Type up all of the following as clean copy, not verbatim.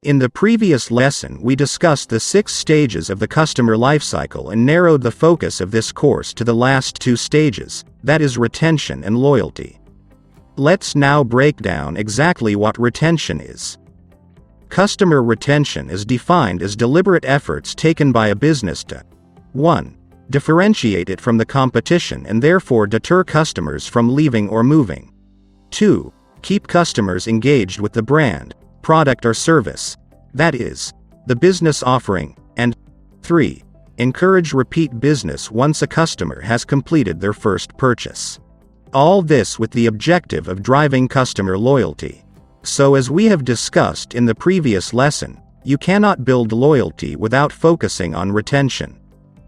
In the previous lesson, we discussed the 6 stages of the customer lifecycle and narrowed the focus of this course to the last 2 stages, that is retention and loyalty. Let's now break down exactly what retention is. Customer retention is defined as deliberate efforts taken by a business to 1. Differentiate it from the competition and therefore deter customers from leaving or moving. 2. Keep customers engaged with the brand, product or service, that is, the business offering, and 3. Encourage repeat business once a customer has completed their first purchase. All this with the objective of driving customer loyalty. So as we have discussed in the previous lesson, you cannot build loyalty without focusing on retention.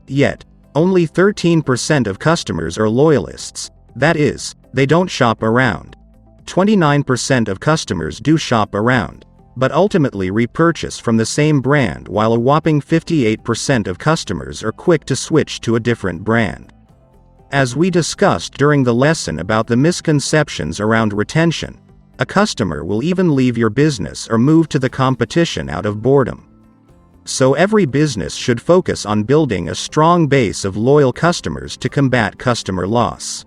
Yet, only 13% of customers are loyalists, that is, they don't shop around. 29% of customers do shop around, but ultimately repurchase from the same brand, while a whopping 58% of customers are quick to switch to a different brand. As we discussed during the lesson about the misconceptions around retention, a customer will even leave your business or move to the competition out of boredom. So every business should focus on building a strong base of loyal customers to combat customer loss.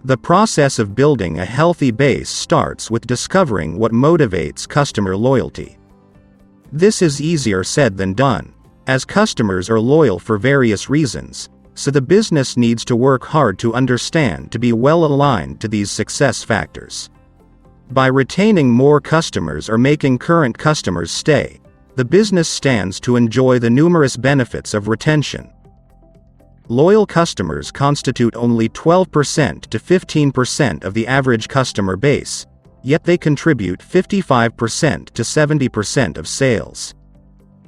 The process of building a healthy base starts with discovering what motivates customer loyalty. This is easier said than done, as customers are loyal for various reasons, so the business needs to work hard to understand to be well aligned to these success factors. By retaining more customers or making current customers stay, the business stands to enjoy the numerous benefits of retention. Loyal customers constitute only 12% to 15% of the average customer base, yet they contribute 55% to 70% of sales.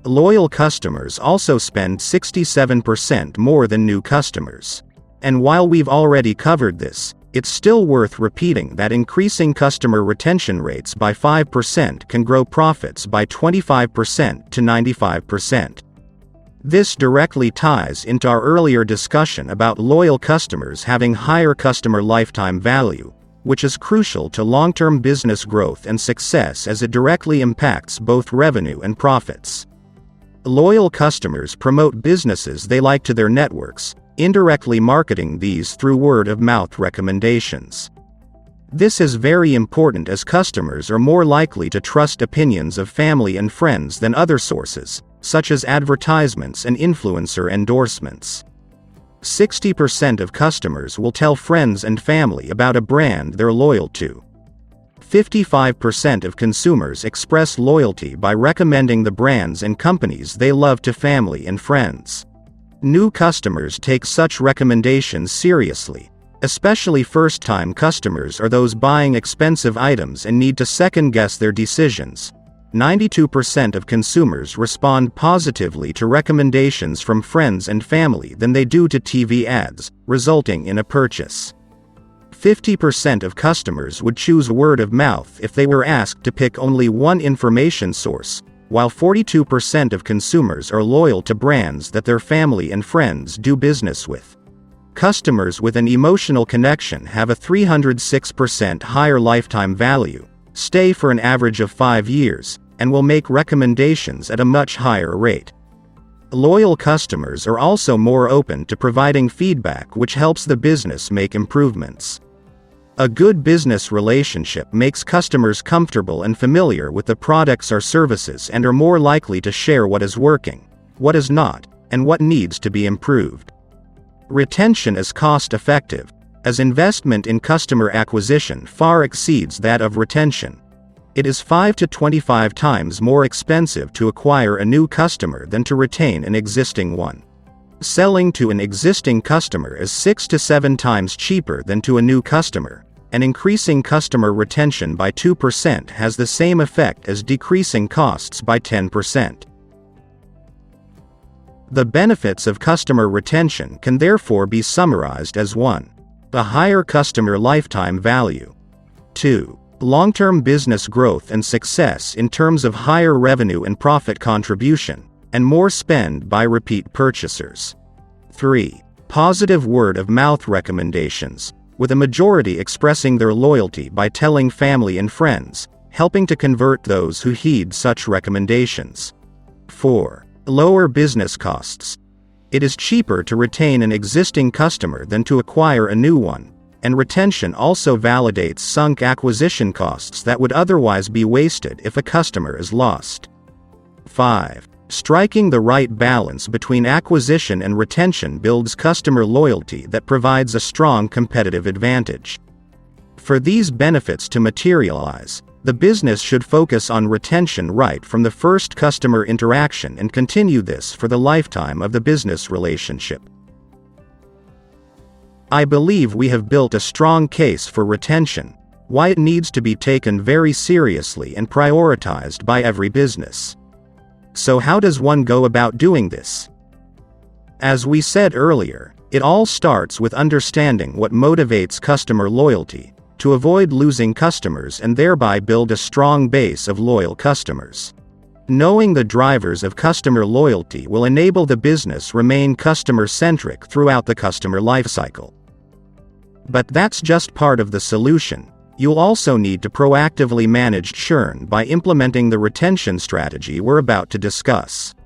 Loyal customers also spend 67% more than new customers. And while we've already covered this, it's still worth repeating that increasing customer retention rates by 5% can grow profits by 25% to 95%. This directly ties into our earlier discussion about loyal customers having higher customer lifetime value, which is crucial to long-term business growth and success as it directly impacts both revenue and profits. Loyal customers promote businesses they like to their networks, indirectly marketing these through word-of-mouth recommendations. This is very important as customers are more likely to trust opinions of family and friends than other sources, such as advertisements and influencer endorsements. 60% of customers will tell friends and family about a brand they're loyal to. 55% of consumers express loyalty by recommending the brands and companies they love to family and friends. New customers take such recommendations seriously, especially first-time customers or those buying expensive items and need to second-guess their decisions. 92% of consumers respond positively to recommendations from friends and family than they do to TV ads, resulting in a purchase. 50% of customers would choose word of mouth if they were asked to pick only one information source, while 42% of consumers are loyal to brands that their family and friends do business with. Customers with an emotional connection have a 306% higher lifetime value, stay for an average of 5 years, and will make recommendations at a much higher rate. Loyal customers are also more open to providing feedback, which helps the business make improvements. A good business relationship makes customers comfortable and familiar with the products or services and are more likely to share what is working, what is not, and what needs to be improved. Retention is cost-effective, as investment in customer acquisition far exceeds that of retention. It is 5 to 25 times more expensive to acquire a new customer than to retain an existing one. Selling to an existing customer is 6 to 7 times cheaper than to a new customer, and increasing customer retention by 2% has the same effect as decreasing costs by 10%. The benefits of customer retention can therefore be summarized as 1. A higher customer lifetime value. 2. Long-term business growth and success in terms of higher revenue and profit contribution, and more spend by repeat purchasers. 3. Positive word-of-mouth recommendations, with a majority expressing their loyalty by telling family and friends, helping to convert those who heed such recommendations. 4. Lower business costs. It is cheaper to retain an existing customer than to acquire a new one, and retention also validates sunk acquisition costs that would otherwise be wasted if a customer is lost. 5. Striking the right balance between acquisition and retention builds customer loyalty that provides a strong competitive advantage. For these benefits to materialize, the business should focus on retention right from the first customer interaction and continue this for the lifetime of the business relationship. I believe we have built a strong case for retention, why it needs to be taken very seriously and prioritized by every business. So how does one go about doing this? As we said earlier, it all starts with understanding what motivates customer loyalty, to avoid losing customers and thereby build a strong base of loyal customers. Knowing the drivers of customer loyalty will enable the business remain customer-centric throughout the customer lifecycle. But that's just part of the solution. You'll also need to proactively manage churn by implementing the retention strategy we're about to discuss.